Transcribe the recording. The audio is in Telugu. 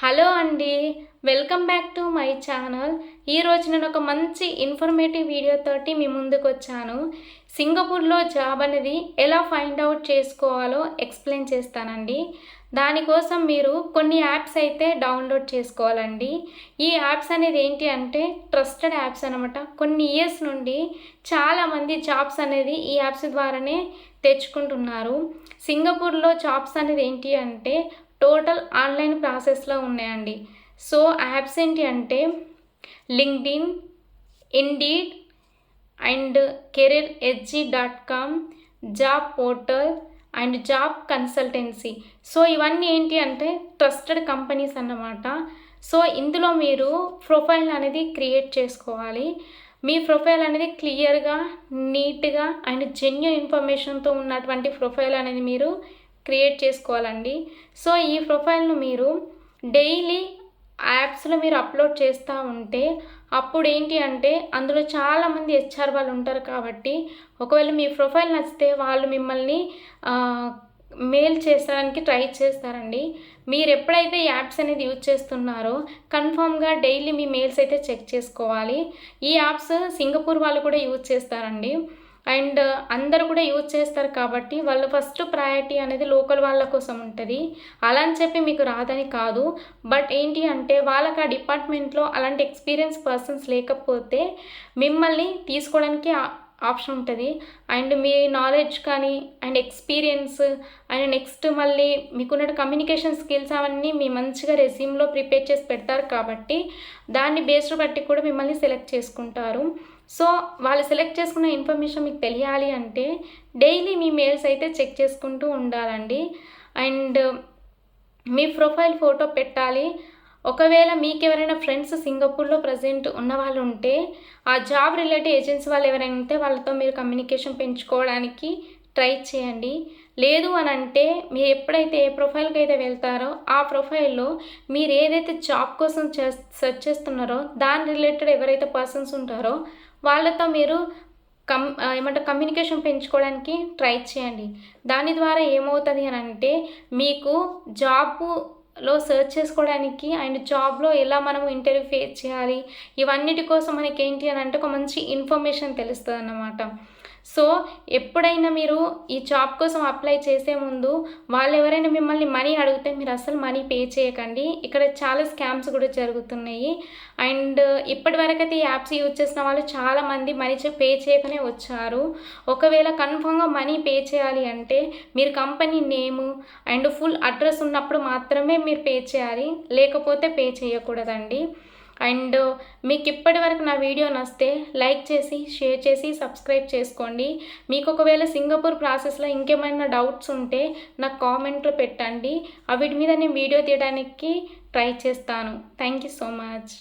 హలో అండి, welcome back to my channel. ఈరోజు నేను ఒక మంచి ఇన్ఫర్మేటివ్ వీడియోతోటి మీ ముందుకు వచ్చాను. సింగపూర్లో జాబ్ అనేది ఎలా ఫైండ్ అవుట్ చేసుకోవాలో ఎక్స్ప్లెయిన్ చేస్తానండి. దానికోసం మీరు కొన్ని యాప్స్ అయితే డౌన్లోడ్ చేసుకోవాలండి. ఈ యాప్స్ అనేది ఏంటి అంటే ట్రస్టెడ్ యాప్స్ అనమాట. కొన్ని ఇయర్స్ నుండి చాలామంది జాబ్స్ అనేది ఈ యాప్స్ ద్వారానే తెచ్చుకుంటున్నారు. సింగపూర్లో జాబ్స్ అనేది ఏంటి అంటే టోటల్ ఆన్లైన్ ప్రాసెస్లో ఉన్నాయండి. సో యాప్స్ ఏంటి అంటే LinkedIn, indeed and careerhg.com, job portal and job consultancy. So ఇవన్నీ ఏంటి అంటే ట్రస్టెడ్ కంపెనీస్ అన్నమాట. సో ఇందులో మీరు ప్రొఫైల్ అనేది క్రియేట్ చేసుకోవాలి. మీ ప్రొఫైల్ అనేది క్లియర్గా, నీట్గా అండ్ జెన్యూన్ ఇన్ఫర్మేషన్తో ఉన్నటువంటి ప్రొఫైల్ అనేది మీరు క్రియేట్ చేసుకోవాలండి. సో ఈ ప్రొఫైల్ను మీరు డైలీ యాప్స్లో మీరు అప్లోడ్ చేస్తూ ఉంటే అప్పుడు ఏంటి అంటే అందులో చాలామంది హెచ్ఆర్ వాళ్ళు ఉంటారు కాబట్టి ఒకవేళ మీ ప్రొఫైల్ నచ్చితే వాళ్ళు మిమ్మల్ని మెయిల్ చేసడానికి ట్రై చేస్తారండి. మీరు ఎప్పుడైతే యాప్స్ అనేది యూజ్ చేస్తున్నారో కన్ఫామ్గా డైలీ మీ మెయిల్స్ అయితే చెక్ చేసుకోవాలి. ఈ యాప్స్ సింగపూర్ వాళ్ళు కూడా యూజ్ చేస్తారండి. అండ్ అందరూ కూడా యూజ్ చేస్తారు కాబట్టి వాళ్ళ ఫస్ట్ ప్రయారిటీ అనేది లోకల్ వాళ్ళ కోసం ఉంటుంది. అలా అని చెప్పి మీకు రాదని కాదు, బట్ ఏంటి అంటే వాళ్ళకి ఆ డిపార్ట్మెంట్లో అలాంటి ఎక్స్పీరియన్స్ పర్సన్స్ లేకపోతే మిమ్మల్ని తీసుకోవడానికి ఆప్షన్ ఉంటుంది. అండ్ మీ నాలెడ్జ్ కానీ అండ్ ఎక్స్పీరియన్స్ అండ్ నెక్స్ట్ మళ్ళీ మీకున్న కమ్యూనికేషన్ స్కిల్స్ అవన్నీ మీ మంచిగా రెజ్యూమ్లో ప్రిపేర్ చేసి పెడతారు కాబట్టి దాన్ని బేస్డ్ బట్టి కూడా మిమ్మల్ని సెలెక్ట్ చేసుకుంటారు. సో వాళ్ళు సెలెక్ట్ చేసుకున్న ఇన్ఫర్మేషన్ మీకు తెలియాలి అంటే డైలీ మీ మెయిల్స్ అయితే చెక్ చేసుకుంటూ ఉండాలండి. అండ్ మీ ప్రొఫైల్ ఫోటో పెట్టాలి. ఒకవేళ మీకు ఎవరైనా ఫ్రెండ్స్ సింగపూర్లో ప్రజెంట్ ఉన్న వాళ్ళు ఉంటే ఆ జాబ్ రిలేటెడ్ ఏజెన్సీ వాళ్ళు ఎవరైనా ఉంటే వాళ్ళతో మీరు కమ్యూనికేషన్ పెంచుకోవడానికి ట్రై చేయండి. లేదు అని అంటే మీరు ఎప్పుడైతే ఏ ప్రొఫైల్కి అయితే వెళ్తారో ఆ ప్రొఫైల్లో మీరు ఏదైతే జాబ్ కోసం సెర్చ్ చేస్తున్నారో దాని రిలేటెడ్ ఎవరైతే పర్సన్స్ ఉంటారో వాళ్ళతో మీరు కమ్యూనికేషన్ పెంచుకోవడానికి ట్రై చేయండి. దాని ద్వారా ఏమవుతుంది అని అంటే మీకు జాబ్లో సెర్చ్ చేసుకోవడానికి అండ్ జాబ్లో ఎలా మనము ఇంటర్వ్యూ ఫేస్ చేయాలి ఇవన్నిటి కోసం మనకి ఏంటి అని అంటే ఒక మంచి ఇన్ఫర్మేషన్ తెలుస్తుంది అన్నమాట. సో ఎప్పుడైనా మీరు ఈ జాబ్ కోసం అప్లై చేసే ముందు వాళ్ళు ఎవరైనా మిమ్మల్ని మనీ అడిగితే మీరు అసలు మనీ పే చేయకండి. ఇక్కడ చాలా స్కామ్స్ కూడా జరుగుతున్నాయి. అండ్ ఇప్పటి వరకు అయితే ఈ యాప్స్ యూజ్ చేసిన వాళ్ళు చాలామంది మనీ పే చేయకనే వచ్చారు. ఒకవేళ కన్ఫామ్గా మనీ పే చేయాలి అంటే మీరు company name and full address ఉన్నప్పుడు మాత్రమే మీరు పే చేయాలి, లేకపోతే పే చేయకూడదండి. అండ్ మీకు ఇప్పటి వరకు నా వీడియో నచ్చితే లైక్ చేసి షేర్ చేసి సబ్స్క్రైబ్ చేసుకోండి. మీకు ఒకవేళ సింగపూర్ ప్రాసెస్లో ఇంకేమైనా డౌట్స్ ఉంటే నాకు కామెంట్లో పెట్టండి. వీటి మీద నేను వీడియో తీయడానికి ట్రై చేస్తాను. Thank you so much.